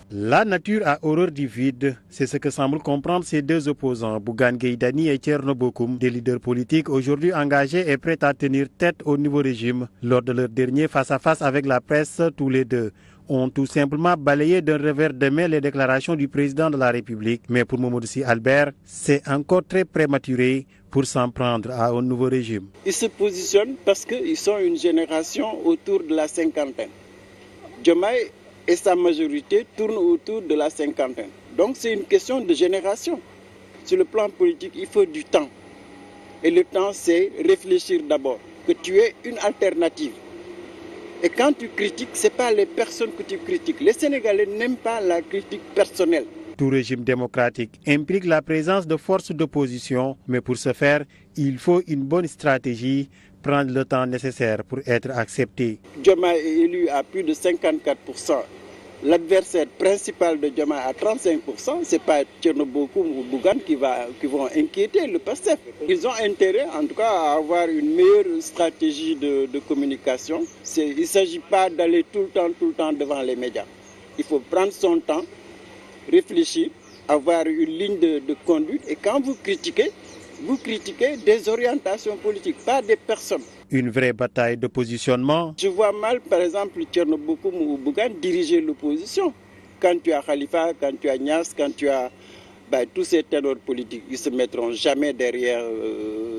La nature a horreur du vide, c'est ce que semblent comprendre ces deux opposants, Bougane Gueye Dany et Thierno Bocoum, des leaders politiques aujourd'hui engagés et prêts à tenir tête au nouveau régime. Lors de leur dernier face-à-face avec la presse, tous les deux ont tout simplement balayé d'un revers de main les déclarations du président de la République. Mais pour Mamadou Sy Albert, c'est encore très prématuré pour s'en prendre à un nouveau régime. Ils se positionnent parce qu'ils sont une génération autour de la cinquantaine. Diomaye et sa majorité tournent autour de la cinquantaine. Donc c'est une question de génération. Sur le plan politique, il faut du temps. Et le temps, c'est réfléchir d'abord, que tu aies une alternative. Et quand tu critiques, ce n'est pas les personnes que tu critiques. Les Sénégalais n'aiment pas la critique personnelle. Tout régime démocratique implique la présence de forces d'opposition, mais pour ce faire, il faut une bonne stratégie, prendre le temps nécessaire pour être accepté. Diomaye est élu à plus de 54%. L'adversaire principal de Diomaye à 35%, ce n'est pas Thierno Bocoum ou Bougane qui vont inquiéter le PASTEF. Ils ont intérêt en tout cas à avoir une meilleure stratégie de communication. Il ne s'agit pas d'aller tout le temps devant les médias. Il faut prendre son temps, réfléchir, avoir une ligne de conduite et quand vous critiquez des orientations politiques, pas des personnes. Une vraie bataille de positionnement. Je vois mal, par exemple, Thierno Bocoum ou Bougane diriger l'opposition. Quand tu as Khalifa, quand tu as Niasse, quand tu as tous ces ténors politiques, ils ne se mettront jamais derrière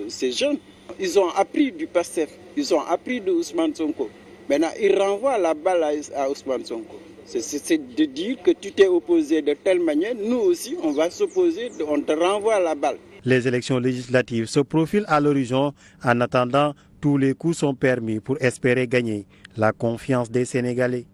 ces jeunes. Ils ont appris du PASTEF, ils ont appris de Ousmane Sonko. Maintenant, ils renvoient la balle à Ousmane Sonko. C'est de dire que tu t'es opposé de telle manière, nous aussi, on va s'opposer, on te renvoie la balle. Les élections législatives se profilent à l'horizon. En attendant, tous les coups sont permis pour espérer gagner la confiance des Sénégalais.